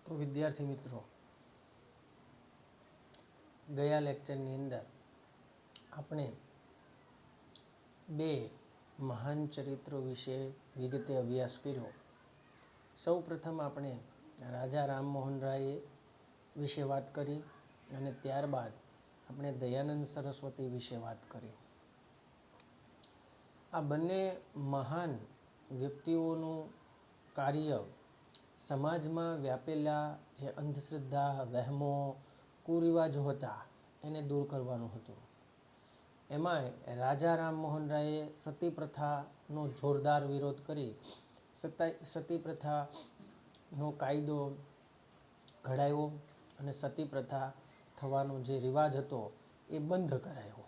તો વિદ્યાર્થી મિત્રો, ગયા લેક્ચરની અંદર આપણે બે મહાન ચરિત્રો વિશે વિગતે અભ્યાસ કર્યો. સૌ પ્રથમ આપણે રાજા રામમોહન રાય વિશે વાત કરી અને ત્યારબાદ આપણે દયાનંદ સરસ્વતી વિશે વાત કરી. આ બંને મહાન વ્યક્તિઓનું કાર્ય સમાજમાં વ્યાપેલા જે અંધશ્રદ્ધા, વહેમો, કુરિવાજો હતા એને દૂર કરવાનું હતું. એમાંય રાજા રામમોહન રાયે સતી પ્રથાનો જોરદાર વિરોધ કરી સતી પ્રથાનો કાયદો ઘડાયો અને સતી પ્રથા થવાનો જે રિવાજ હતો એ બંધ કરાયો.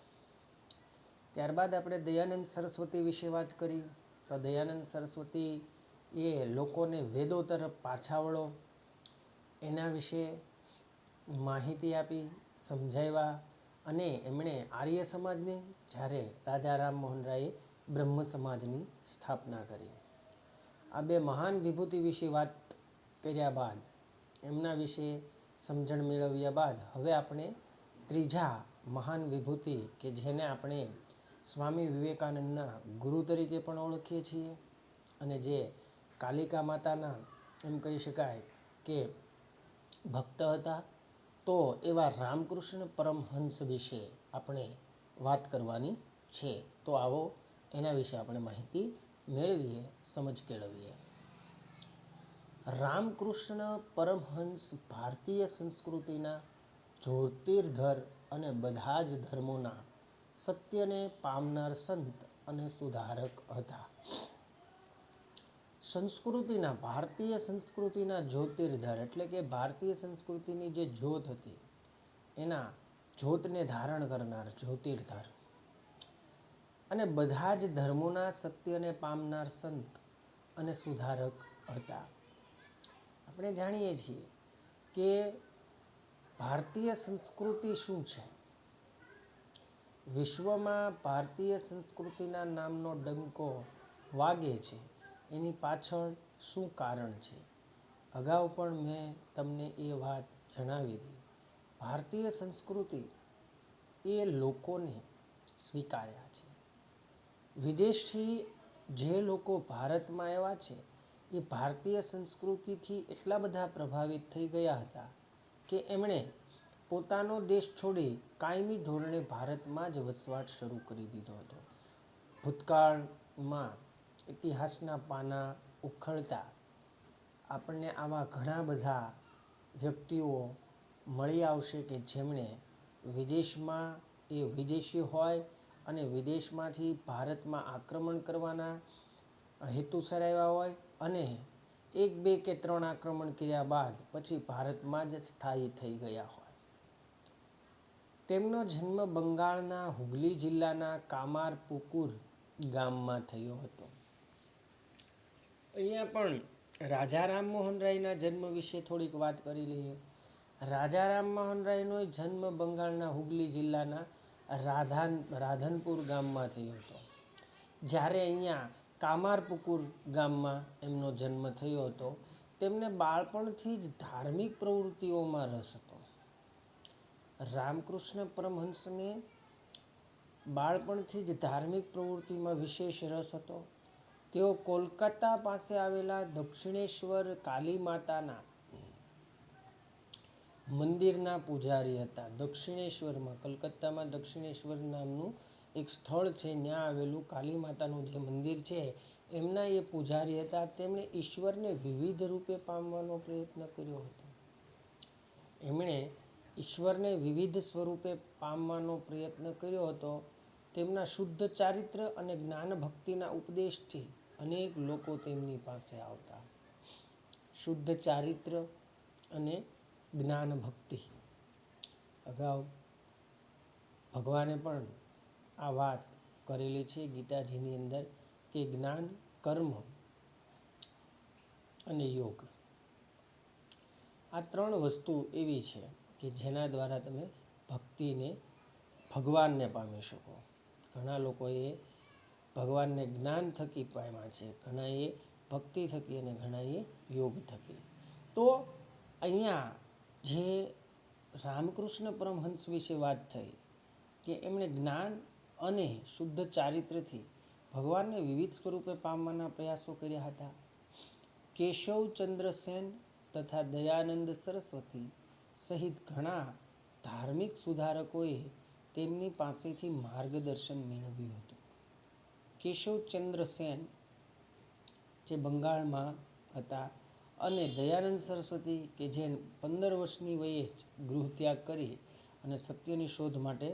ત્યારબાદ આપણે દયાનંદ સરસ્વતી વિશે વાત કરી. તો દયાનંદ સરસ્વતી એ લોકોને વેદો તરફ પાછા વળો એના વિશે માહિતી આપી, સમજાવ્યા અને એમણે આર્ય સમાજની, જ્યારે રાજા રામમોહન રાયે બ્રહ્મ સમાજની સ્થાપના કરી. આ બે મહાન વિભૂતિ વિશે વાત કર્યા બાદ, એમના વિશે સમજણ મેળવ્યા બાદ હવે આપણે ત્રીજા મહાન વિભૂતિ કે જેને આપણે સ્વામી વિવેકાનંદના ગુરુ તરીકે પણ ઓળખીએ છીએ અને જે કાલિકા માતાના એમ કહી શકાય કે ભક્ત હતા, તો એવા રામકૃષ્ણ પરમહંસ વિશે આપણે વાત કરવાની છે. તો આવો એના વિશે આપણે માહિતી મેળવીએ, સમજ કેળવીએ. રામકૃષ્ણ પરમહંસ ભારતીય સંસ્કૃતિના જ્યોતિર્ધર અને બધા જ ધર્મોના સત્યને પામનાર સંત અને સુધારક હતા. ભારતીય સંસ્કૃતિના જ્યોતિર્ધર એટલે કે ભારતીય સંસ્કૃતિની જે જ્યોત હતી એના જ્યોતને ધારણ કરનાર જ્યોતિર્ધર અને બધા જ ધર્મોના સત્યને પામનાર સંત અને સુધારક હતા. આપણે જાણીએ છીએ કે ભારતીય સંસ્કૃતિ શું છે. વિશ્વમાં ભારતીય સંસ્કૃતિના નામનો ડંકો વાગે છે એની પાછળ શું કારણ છે? અગાઉ પણ મેં તમને એ વાત જણાવી હતી. ભારતીય સંસ્કૃતિ એ લોકોને સ્વીકાર્યા છે. વિદેશથી જે લોકો ભારતમાં આવ્યા છે એ ભારતીય સંસ્કૃતિથી એટલા બધા પ્રભાવિત થઈ ગયા હતા કે એમણે પોતાનો દેશ છોડી કાયમી ધોરણે ભારતમાં જ વસવાટ શરૂ કરી દીધો હતો. ભૂતકાળમાં ઇતિહાસના પાના ઉખડતા આપણને આવા ઘણા બધા વ્યક્તિઓ મળી આવશે કે જેમણે વિદેશમાં એ વિદેશી હોય અને વિદેશમાંથી ભારતમાં આક્રમણ કરવાના હેતુસર આવ્યા હોય અને 1, 2 કે 3 આક્રમણ કર્યા બાદ પછી ભારતમાં જ સ્થાયી થઈ ગયા હોય. તેમનો જન્મ બંગાળના હુગલી જિલ્લાના કામારપુકુર ગામમાં થયો હતો. અહીંયા પણ રાજા રામમોહન રાયના જન્મ વિશે થોડીક વાત કરી લઈએ. રાજા રામમોહન રાયનો જન્મ બંગાળના હુગલી જિલ્લાના રાધનપુર ગામમાં થયો હતો. જ્યારે અહીંયા કામારપુકુર ગામમાં એમનો જન્મ થયો હતો. તેમને બાળપણથી જ ધાર્મિક પ્રવૃત્તિઓમાં રસ હતો. રામકૃષ્ણ પરમહંસને બાળપણથી જ ધાર્મિક પ્રવૃત્તિમાં વિશેષ રસ હતો. તેઓ કોલકાતા પાસે આવેલા દક્ષિણેશ્વર કાલી માતાના મંદિરના પૂજારી હતા. દક્ષિણેશ્વરમાં, કલકત્તામાં દક્ષિણેશ્વર નામનું એક સ્થળ છે, ત્યાં આવેલું કાલી માતાનું જે મંદિર છે એમના એ પૂજારી હતા. તેમણે ઈશ્વરને વિવિધ રૂપે પામવાનો પ્રયત્ન કર્યો હતો. એમણે ઈશ્વરને વિવિધ સ્વરૂપે પામવાનો પ્રયત્ન કર્યો હતો. તેમના શુદ્ધ ચારિત્ર અને જ્ઞાન ભક્તિના ઉપદેશથી અનેક લોકો તેમની પાસે આવતા. શુદ્ધ ચારિત્ર અને જ્ઞાન ભક્તિ. અગાઉ ભગવાને પણ આ વાત કરેલી છે ગીતાજીની અંદર કે જ્ઞાન, કર્મ અને યોગ, આ 3 વસ્તુ એવી છે કે જેના દ્વારા તમે ભક્તિને, ભગવાનને પામી શકો. ઘણા લોકોએ ભગવાનને જ્ઞાન થકી પામ્યા છે, ઘણાએ ભક્તિ થકી અને ઘણાએ યોગ થકી. તો અહીંયા જે રામકૃષ્ણ પરમહંસ વિશે વાત થઈ કે એમણે જ્ઞાન અને શુદ્ધ ચારિત્રથી ભગવાનને વિવિધ સ્વરૂપે પામવાના પ્રયાસો કર્યા હતા. કેશવચંદ્ર સેન તથા દયાનંદ સરસ્વતી સહિત ઘણા ધાર્મિક સુધારકોએ તેમની પાસેથી માર્ગદર્શન મેળવ્યું હતું. કેશવચંદ્ર સેન જે બંગાળમાં હતા અને દયાનંદ સરસ્વતી કે જે 15 વર્ષની વયે જ ગૃહત્યાગ કરી અને સત્યની શોધ માટે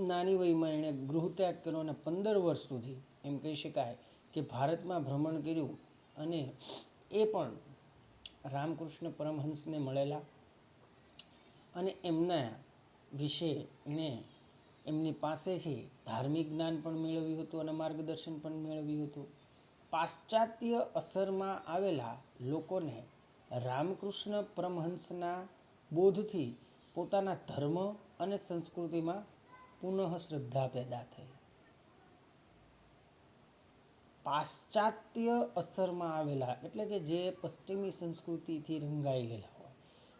નાની વયમાં એણે ગૃહત્યાગ કર્યો અને 15 વર્ષ સુધી એમ કહી શકાય કે ભારતમાં ભ્રમણ કર્યું અને એ પણ રામકૃષ્ણ પરમહંસને મળેલા અને એમના વિશે એણે એમની પાસેથી ધાર્મિક જ્ઞાન પણ મેળવ્યું હતું અને માર્ગદર્શન પણ મેળવ્યું હતું. પાશ્ચાત્ય અસરમાં આવેલા લોકોને રામકૃષ્ણ પરમહંસના બોધથી પોતાના ધર્મ અને સંસ્કૃતિમાં પુનઃ શ્રદ્ધા પેદા થઈ. પાશ્ચાત્ય અસરમાં આવેલા એટલે કે જે પશ્ચિમી સંસ્કૃતિથી રંગાઈ ગયેલા હોય,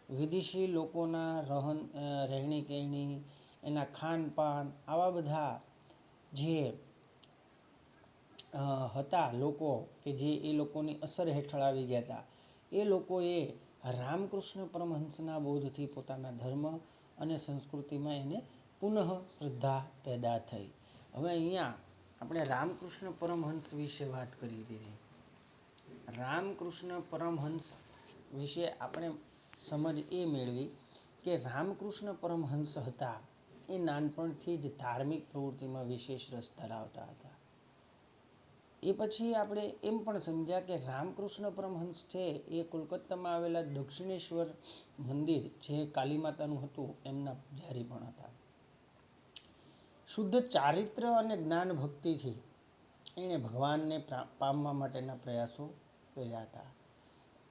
વિદેશી લોકોના રહેણી કહેણી, એના ખાનપાન, આવા બધા જે હતા લોકો કે જે એ લોકોની અસર હેઠળ આવી ગયા હતા, એ લોકોએ રામકૃષ્ણ પરમહંસના બોધથી પોતાના ધર્મ અને સંસ્કૃતિમાં એને પુનઃ શ્રદ્ધા પેદા થઈ. હવે અહીંયા આપણે રામકૃષ્ણ પરમહંસ વિશે વાત કરી દીધી. રામકૃષ્ણ પરમહંસ વિશે આપણે સમજ એ મેળવી કે રામકૃષ્ણ પરમહંસ હતા એ નાનપણથી જ ધાર્મિક પ્રવૃત્તિમાં વિશેષ રસ ધરાવતા હતા. એ પછી આપણે એમ પણ સમજ્યા કે રામકૃષ્ણ પરમહંસ છે એ કોલકાતામાં આવેલા દક્ષિણેશ્વર મંદિર જે કાલી માતાનું હતું એમના પૂજારી પણ હતા. શુદ્ધ ચારિત્ર અને જ્ઞાન ભક્તિથી એણે ભગવાનને પામવા માટેના પ્રયાસો કર્યા હતા.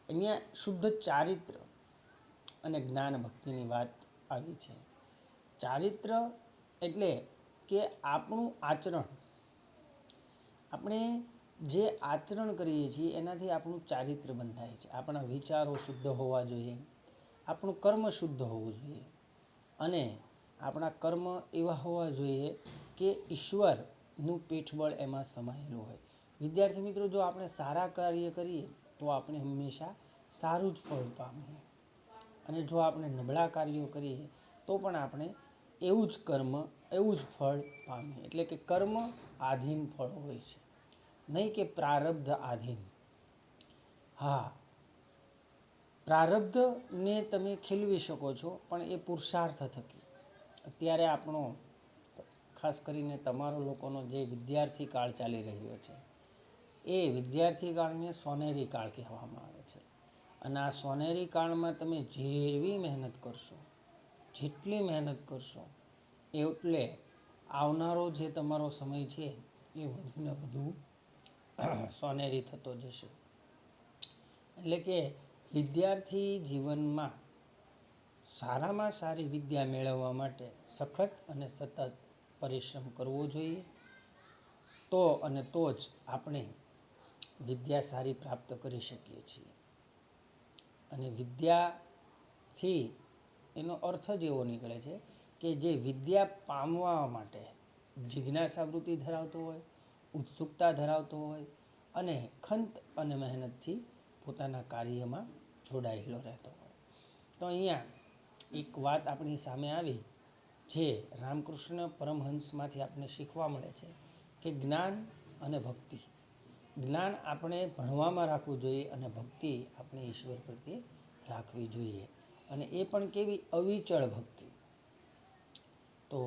અહીંયા શુદ્ધ ચારિત્ર અને જ્ઞાન ભક્તિની વાત આવી છે. ચારિત્ર એટલે કે આપણું આચરણ, આપણે જે આચરણ કરીએ છીએ એનાથી આપણું ચારિત્ર બંધાય છે. આપણા વિચારો શુદ્ધ હોવા જોઈએ, આપણું કર્મ શુદ્ધ હોવું જોઈએ અને આપણા કર્મ એવા હોવા જોઈએ કે ઈશ્વરનું પીઠબળ એમાં સમાયેલું હોય. વિદ્યાર્થી મિત્રો, જો આપણે સારા કાર્ય કરીએ તો આપણે હંમેશા સારું જ ફળ પામીએ અને જો આપણે નબળા કાર્યો કરીએ તો પણ આપણે એવું જ કર્મ, એવું જ ફળ પામીએ. એટલે કે કર્મ આધીન ફળ હોય છે, નહીં કે પ્રારબ્ધ આધીન. હા, પ્રારબ્ધને તમે ખીલવી શકો છો પણ એ પુરુષાર્થ થકી. અત્યારે આપણો ખાસ કરીને તમારો લોકોનો જે વિદ્યાર્થી કાળ ચાલી રહ્યો છે એ વિદ્યાર્થી કાળને સોનેરી કાળ કહેવામાં આવે છે. અને આ સોનેરી કાળમાં તમે જેવી મહેનત કરશો, જેટલી મહેનત કરશો, એટલે આવનારો જે તમારો સમય છે એ વધુને વધુ સોનેરી થતો જશે. એટલે કે વિદ્યાર્થી જીવનમાં સારામાં સારી વિદ્યા મેળવવા માટે સખત અને સતત પરિશ્રમ કરવો જોઈએ. તો જ આપણે વિદ્યા સારી પ્રાપ્ત કરી શકીએ છીએ. અને વિદ્યાથી એનો અર્થ જ એવો નીકળે છે કે જે વિદ્યા પામવા માટે જિજ્ઞાસા વૃત્તિ ધરાવતો હોય, ઉત્સુકતા ધરાવતો હોય અને ખંત અને મહેનતથી પોતાના કાર્યમાં જોડાયેલો રહેતો હોય. તો અહીંયા એક વાત આપણી સામે આવી જે રામકૃષ્ણ પરમહંસમાંથી આપણને શીખવા મળે છે કે જ્ઞાન અને ભક્તિ. જ્ઞાન આપણે ભણવામાં રાખવું જોઈએ અને ભક્તિ આપણે ઈશ્વર પ્રત્યે રાખવી જોઈએ, અને એ પણ કેવી અવિચળ ભક્તિ. તો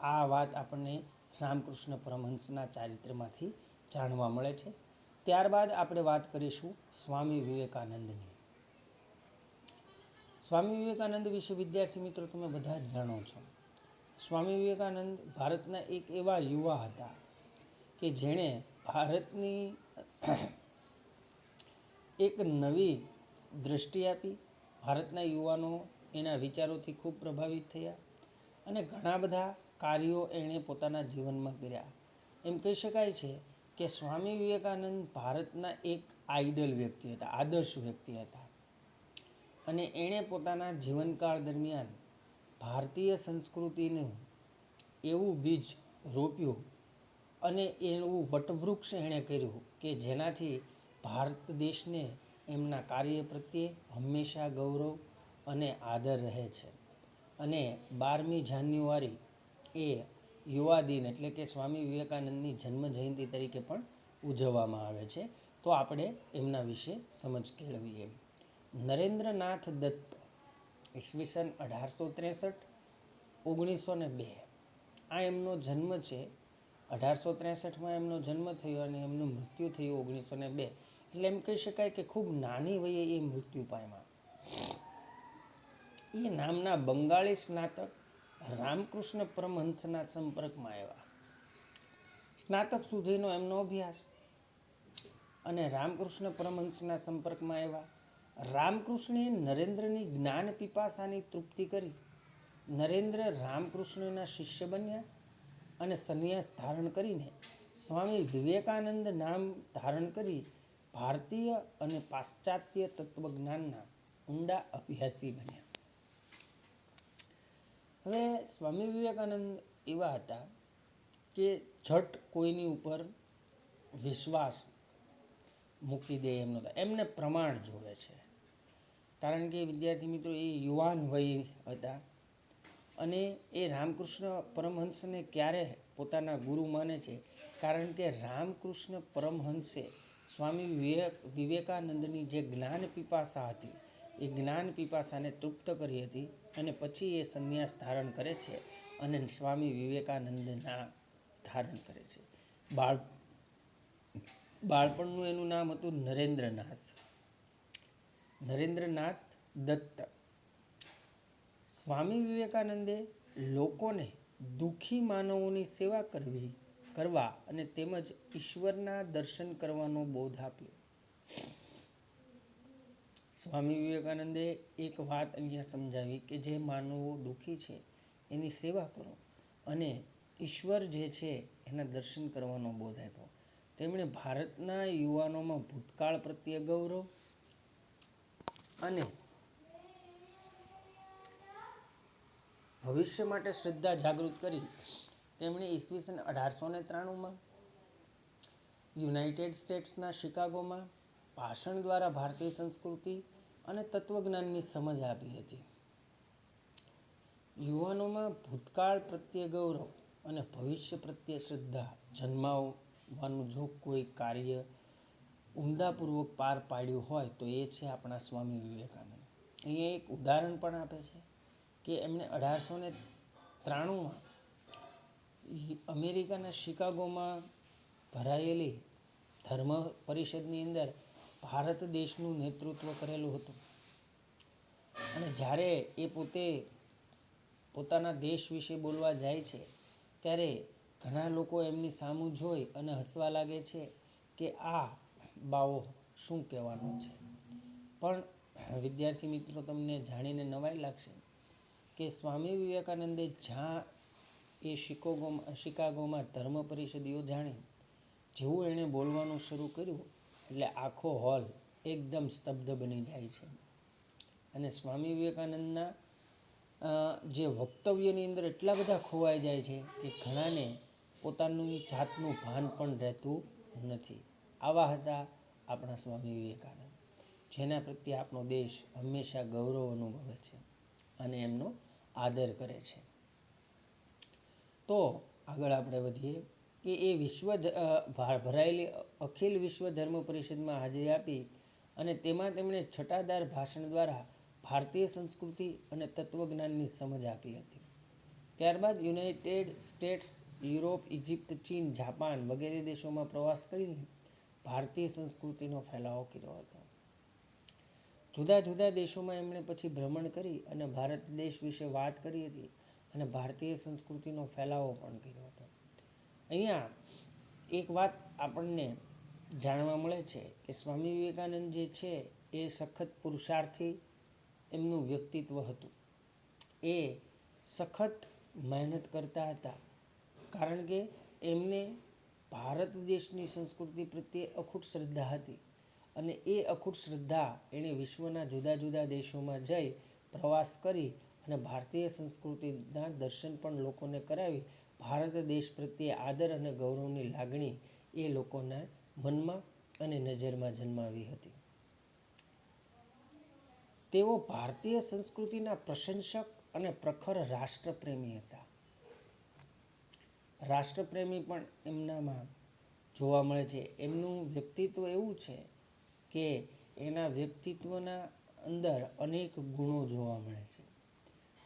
આ વાત આપણને રામકૃષ્ણ પરમહંસના ચારિત્રમાંથી જાણવા મળે છે. ત્યારબાદ આપણે વાત કરીશું સ્વામી વિવેકાનંદની. સ્વામી વિવેકાનંદ વિશે વિદ્યાર્થી મિત્રો તમે બધા જ જાણો છો. સ્વામી વિવેકાનંદ ભારતના એક એવા યુવા હતા કે જેણે ભારતની એક નવી દૃષ્ટિ આપી. ભારતના યુવાનો એના વિચારોથી ખૂબ પ્રભાવિત થયા અને ઘણા બધા કાર્યો એણે પોતાના જીવનમાં કર્યા. એમ કહી શકાય છે કે સ્વામી વિવેકાનંદ ભારતના એક આઈડલ વ્યક્તિ હતા, આદર્શ વ્યક્તિ હતા. અને એણે પોતાના જીવનકાળ દરમિયાન ભારતીય સંસ્કૃતિનું એવું બીજ રોપ્યું અને એવું વટવૃક્ષ એણે કર્યું કે જેનાથી ભારત દેશને એમના કાર્ય પ્રત્યે હંમેશા ગૌરવ અને આદર રહે છે. અને 12મી જાન્યુઆરી એ યુવા દિન એટલે કે સ્વામી વિવેકાનંદની જન્મ જયંતિ તરીકે પણ ઉજવવામાં આવે છે. તો આપણે એમના વિશે સમજ કેળવીએ. નરેન્દ્રનાથ દત્ત ઈસવીસન 1863 1902 આ એમનો જન્મ છે. 1863માં એમનો જન્મ થયો અને એમનું મૃત્યુ થયું 1902. એટલે એમ કહી શકાય કે ખૂબ નાની વયે એ મૃત્યુ પામ્યા. એ નામના બંગાળી સ્નાતક રામકૃષ્ણ પરમહંસના સંપર્કમાં આવ્યા. સ્નાતક સુધીનો એમનો અભ્યાસ અને રામકૃષ્ણ પરમહંસના સંપર્કમાં આવ્યા. રામકૃષ્ણે નરેન્દ્રની જ્ઞાન પીપાસાની તૃપ્તિ કરી. નરેન્દ્ર રામકૃષ્ણના શિષ્ય બન્યા અને સંન્યાસ ધારણ કરીને સ્વામી વિવેકાનંદ નામ ધારણ કરી ભારતીય અને પાશ્ચાત્ય તત્વજ્ઞાનના ઊંડા અભ્યાસી બન્યા. હવે સ્વામી વિવેકાનંદ એવા હતા કે ઝટ કોઈની ઉપર વિશ્વાસ મૂકી દે એમ નહોતા. એમને પ્રમાણ જોવે છે. કારણ કે વિદ્યાર્થી મિત્રો એ યુવાન વય હતા અને એ રામકૃષ્ણ પરમહંસને ક્યારે પોતાના ગુરુ માને છે? કારણ કે રામકૃષ્ણ પરમહંસે સ્વામી વિવેકાનંદની જે જ્ઞાન પીપાસા હતી એ જ્ઞાન પીપાસાને તૃપ્ત કરી હતી અને પછી એ સંન્યાસ ધારણ કરે છે અને સ્વામી વિવેકાનંદના ધારણ કરે છે. બાળપણનું એનું નામ હતું નરેન્દ્રનાથ દત્ત. સ્વામી વિવેકાનંદે લોકોને દુઃખી માનવોની સેવા કરવા અને તેમજ ઈશ્વરના દર્શન કરવાનો બોધ આપ્યો. સ્વામી વિવેકાનંદે એક વાત અહીંયા સમજાવી કે જે માનવો દુઃખી છે એની સેવા કરો અને ઈશ્વર જે છે એના દર્શન કરવાનો બોધ આપ્યો. તેમણે ભારતના યુવાનોમાં ભૂતકાળ પ્રત્યે ગૌરવ અને ભવિષ્ય માટે શ્રદ્ધા જાગૃત કરી. તેમણે ઈસવીસન 1893માં યુનાઇટેડ સ્ટેટ્સના શિકાગોમાં ભાષણ દ્વારા ભારતીય સંસ્કૃતિ અને તત્વજ્ઞાનની સમજ આપી હતી. યુવાનોમાં ભૂતકાળ પ્રત્યે ગૌરવ અને ભવિષ્ય પ્રત્યે શ્રદ્ધા જન્માવવાનું જો કોઈ કાર્ય ઉમદાપૂર્વક પાર પાડ્યું હોય તો એ છે આપણા સ્વામી વિવેકાનંદ. અહીંયા એક ઉદાહરણ પણ આપે છે કે એમણે 1893માં અમેરિકાના શિકાગોમાં ભરાયેલી ધર્મ પરિષદની અંદર ભારત દેશનું નેતૃત્વ કરેલું હતું. અને જ્યારે એ પોતાના દેશ વિશે બોલવા જાય છે ત્યારે ઘણા લોકો એમની સામું જોઈ અને હસવા લાગે છે કે આ બાવો શું કહેવાનું છે. પણ વિદ્યાર્થી મિત્રો તમને જાણીને નવાઈ લાગશે કે સ્વામી વિવેકાનંદે જ્યાં એ શિકાગોમાં ધર્મ પરિષદ યોજાણી, જેવું એણે બોલવાનું શરૂ કર્યું એટલે આખો હોલ એકદમ સ્તબ્ધ બની જાય છે. અને સ્વામી વિવેકાનંદના જે વક્તવ્યની અંદર એટલા બધા ખોવાઈ જાય છે કે ઘણાને પોતાનું જાતનું ભાન પણ રહેતું નથી. આવા હતા આપણા સ્વામી વિવેકાનંદ, જેના પ્રત્યે આપણો દેશ હંમેશા ગૌરવ અનુભવે છે અને એમનો આદર કરે છે. તો આગળ આપણે વધીએ કે એ ભરાયેલી અખિલ વિશ્વ ધર્મ પરિષદમાં હાજરી આપી અને તેમાં તેમણે છટાદાર ભાષણ દ્વારા ભારતીય સંસ્કૃતિ અને તત્વજ્ઞાનની સમજ આપી હતી. ત્યારબાદ યુનાઇટેડ સ્ટેટ્સ, યુરોપ, ઇજિપ્ત, ચીન, જાપાન વગેરે દેશોમાં પ્રવાસ કરીને ભારતીય સંસ્કૃતિનો ફેલાવો કર્યો હતો. જુદા જુદા દેશોમાં એમણે પછી ભ્રમણ કરી અને ભારત દેશ વિશે વાત કરી હતી અને ભારતીય સંસ્કૃતિનો ફેલાવો પણ કર્યો હતો. અહીંયા એક વાત આપણને જાણવા મળે છે કે સ્વામી વિવેકાનંદ જે છે એ સખત પુરુષાર્થી એમનું વ્યક્તિત્વ હતું. એ સખત મહેનત કરતા હતા કારણ કે એમને ભારત દેશની સંસ્કૃતિ પ્રત્યે અખૂટ શ્રદ્ધા હતી અને એ અખૂટ શ્રદ્ધા એણે વિશ્વના જુદા જુદા દેશોમાં જઈ પ્રવાસ કરી અને ભારતીય સંસ્કૃતિના દર્શન પણ લોકોને કરાવી ભારત દેશ પ્રત્યે આદર અને ગૌરવની લાગણી એ લોકોના મનમાં અને નજરમાં જન્માવી હતી. તેઓ ભારતીય સંસ્કૃતિના પ્રશંસક અને પ્રખર રાષ્ટ્રપ્રેમી હતા. રાષ્ટ્રપ્રેમી પણ એમનામાં જોવા મળે છે. એમનું વ્યક્તિત્વ એવું છે કે એના વ્યક્તિત્વના અંદર અનેક ગુણો જોવા મળે છે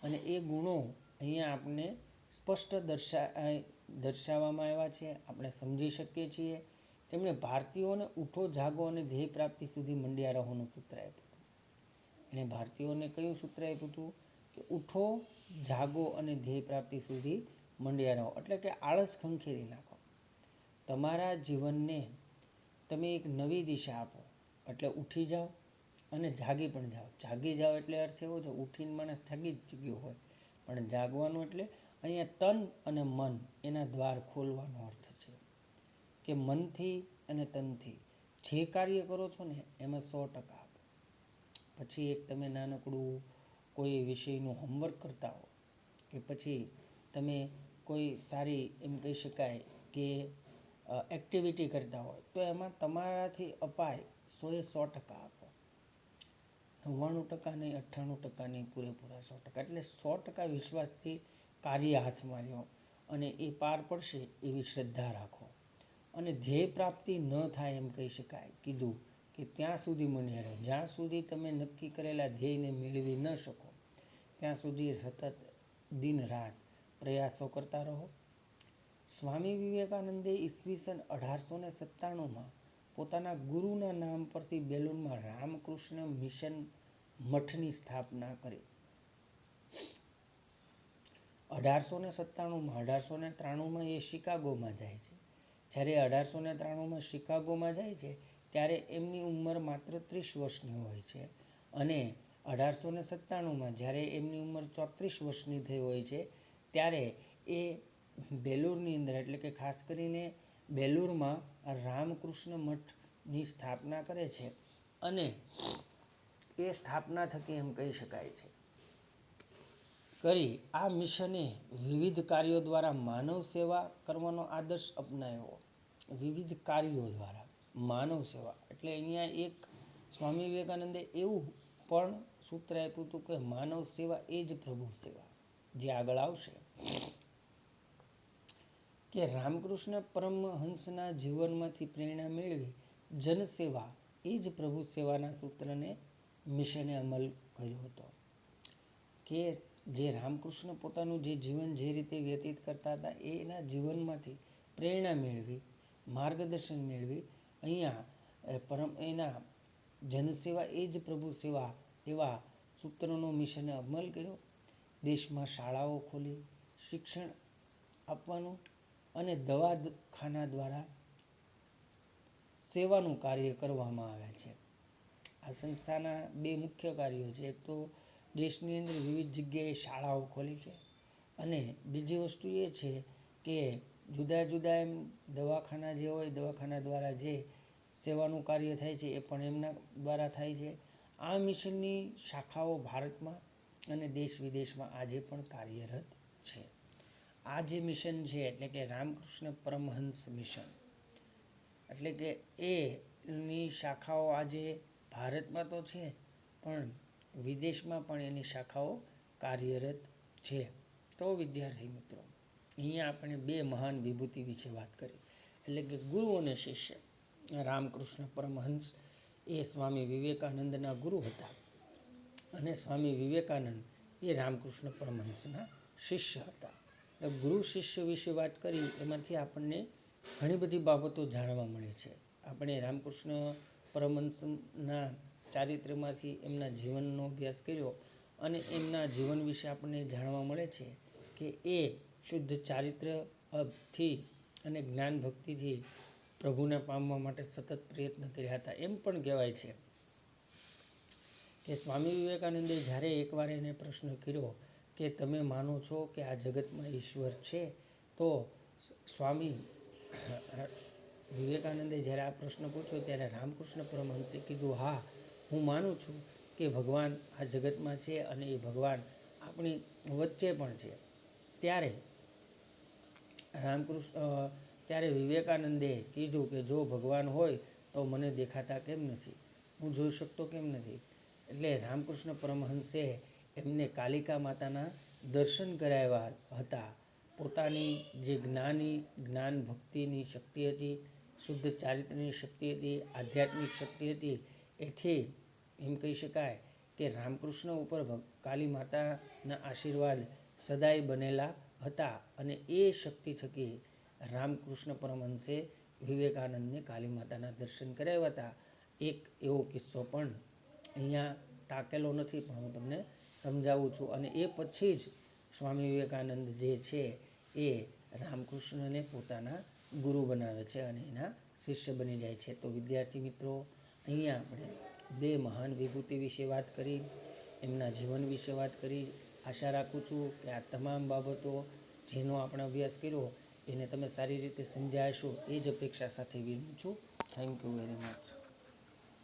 અને એ ગુણો અહીંયા આપણને સ્પષ્ટ દર્શાવવામાં આવ્યા છે. આપણે સમજી શકીએ છીએ. તેમણે ભારતીયોને ઉઠો જાગો અને ધ્યેય પ્રાપ્તિ સુધી મંડ્યા રહોનું સૂત્ર આપ્યું હતું. એણે ભારતીયોને કયું સૂત્ર આપ્યું હતું કે ઉઠો જાગો અને ધ્યેય પ્રાપ્તિ સુધી મંડ્યા રહો, એટલે કે આળસ ખંખેરી નાખો. તમારા જીવનને તમે એક નવી દિશા આપો, એટલે ઉઠી જાઓ અને જાગી પણ જાઓ. જાગી જાઓ એટલે અર્થ એવો છે, ઉઠીને માણસ જાગી જ ગયો હોય, પણ જાગવાનું એટલે અહીંયા તન અને મન એના દ્વાર ખોલવાનો અર્થ છે કે મનથી અને તનથી જે કાર્ય કરો છો ને એમાં 100% આપો. પછી એક તમે નાનકડું કોઈ વિષયનું હોમવર્ક કરતા હો કે પછી તમે કોઈ સારી એમ કહી શકાય કે એક્ટિવિટી કરતા હોય તો એમાં તમારાથી અપાય 100% આપો. 99% નહીં, 98% નહીં, પૂરેપૂરા 100%. એટલે 100% વિશ્વાસથી કાર્ય હાથમાં લ્યો અને એ પાર પડશે એવી શ્રદ્ધા રાખો. અને ધ્યેય પ્રાપ્તિ ન થાય એમ કહી શકાય, કીધું કે ત્યાં સુધી મંડ્યા રહો. જ્યાં સુધી તમે નક્કી કરેલા ધ્યેયને મેળવી ન શકો ત્યાં સુધી સતત દિન રાત પ્રયાસો કરતા રહો. સ્વામી વિવેકાનંદે ઈસવીસન 1897માં પોતાના ગુરુના નામ પરથી બેલુનમાં રામકૃષ્ણ મિશન મઠની સ્થાપના કરી. 1897માં 1893માં એ શિકાગોમાં જાય છે. જ્યારે 1893માં શિકાગોમાં જાય છે ત્યારે એમની ઉંમર માત્ર 30 વર્ષની હોય છે અને 1897માં જ્યારે એમની ઉંમર 34 વર્ષની થઈ હોય છે ત્યારે એ બેલુરની અંદર, એટલે કે ખાસ કરીને બેલુરમાં રામકૃષ્ણ મઠની સ્થાપના કરે છે અને એ સ્થાપના થકી એમ કહી શકાય છે કરી આ મિશને વિવિધ કાર્યો દ્વારા માનવ સેવા કરવાનો આદર્શ અપનાવ્યો. વિવિધ કાર્યો દ્વારા માનવ સેવા, એટલે અહીંયા એક સ્વામી વિવેકાનંદે એવું પણ સૂત્ર આપ્યું હતું કે માનવ સેવા એ જ પ્રભુ સેવા, જે આગળ આવશે. કે રામકૃષ્ણ પરમહંસના જીવનમાંથી પ્રેરણા મેળવી જનસેવા એ જ પ્રભુ સેવાના સૂત્રને મિશને અમલ કર્યો હતો. કે જે રામકૃષ્ણ પોતાનું જે જીવન જે રીતે વ્યતીત કરતા હતા એના જીવનમાંથી પ્રેરણા મેળવી, માર્ગદર્શન મેળવી અહીંયા એના જનસેવા એ જ પ્રભુ સેવા એવા સૂત્રનો મિશને અમલ કર્યો. દેશમાં શાળાઓ ખોલી, શિક્ષણ આપવાનું અને દવાખાના દ્વારા સેવાનું કાર્ય કરવામાં આવે છે. આ સંસ્થાના બે મુખ્ય કાર્યો છે. એક તો દેશની અંદર વિવિધ જગ્યાએ શાળાઓ ખોલી છે અને બીજી વસ્તુ એ છે કે જુદા જુદા એમ દવાખાના જે હોય, દવાખાના દ્વારા જે સેવાનું કાર્ય થાય છે એ પણ એમના દ્વારા થાય છે. આ મિશનની શાખાઓ ભારતમાં અને દેશ વિદેશમાં આજે પણ કાર્યરત છે. આ જે મિશન છે એટલે કે રામકૃષ્ણ પરમહંસ મિશન, એટલે કે એની શાખાઓ આજે ભારતમાં તો છે પણ વિદેશમાં પણ એની શાખાઓ કાર્યરત છે. તો વિદ્યાર્થી મિત્રો, અહીંયા આપણે બે મહાન વિભૂતિ વિશે વાત કરી, એટલે કે ગુરુ અને શિષ્ય. રામકૃષ્ણ પરમહંસ એ સ્વામી વિવેકાનંદના ગુરુ હતા અને સ્વામી વિવેકાનંદ એ રામકૃષ્ણ પરમહંસના શિષ્ય હતા. ગુરુ શિષ્ય વિશે વાત કરી, એમાંથી આપણને ઘણી બધી બાબતો જાણવા મળે છે. આપણે રામકૃષ્ણ પરમહંસના ચારિત્ર્યમાંથી એમના જીવનનો અભ્યાસ કર્યો અને એમના જીવન વિશે આપણને જાણવા મળે છે કે એ શુદ્ધ ચારિત્ર્યથી અને જ્ઞાન ભક્તિથી પ્રભુને પામવા માટે સતત પ્રયત્ન કર્યા હતા. એમ પણ કહેવાય છે કે સ્વામી વિવેકાનંદે જ્યારે એકવાર એને પ્રશ્ન કર્યો કે તમે માનો છો કે આ જગતમાં ઈશ્વર છે? તો સ્વામી વિવેકાનંદે જ્યારે આ પ્રશ્ન પૂછ્યો ત્યારે રામકૃષ્ણ પરમહંસે કીધું, હા, હું માનું છું કે ભગવાન આ જગતમાં છે અને એ ભગવાન આપણી વચ્ચે પણ છે. ત્યારે ત્યારે વિવેકાનંદે કીધું કે જો ભગવાન હોય તો મને દેખાતા કેમ નથી, હું જોઈ શકતો કેમ નથી? એટલે રામકૃષ્ણ પરમહંસે એમને કાલિકા માતાના દર્શન કરાવ્યા હતા. પોતાની જે જ્ઞાન ભક્તિની શક્તિ હતી, શુદ્ધ ચારિત્ર્યની શક્તિ હતી, આધ્યાત્મિક શક્તિ હતી, એથી એમ કહી શકાય કે રામકૃષ્ણ ઉપર કાલી માતાના આશીર્વાદ સદાય બનેલા હતા. અને એ શક્તિ થકી રામકૃષ્ણ પરમહંસે વિવેકાનંદને કાલી માતાના દર્શન કરાવ્યા હતા. એક એવો કિસ્સો પણ અહીંયા ટાંકેલો નથી, પણ હું તમને સમજાવું છું. અને એ પછી જ સ્વામી વિવેકાનંદ જે છે એ રામકૃષ્ણને પોતાના ગુરુ બનાવે છે અને એના શિષ્ય બની જાય છે. તો વિદ્યાર્થી મિત્રો, અહીંયા આપણે બે મહાન વિભૂતિ વિશે વાત કરી, એમના જીવન વિશે વાત કરી. આશા રાખું છું કે આ તમામ બાબતો જેનો આપણે અભ્યાસ કર્યો એને તમે સારી રીતે સમજ્યા હશો, એ જ અપેક્ષા સાથે વિરમું છું. Thank you very much.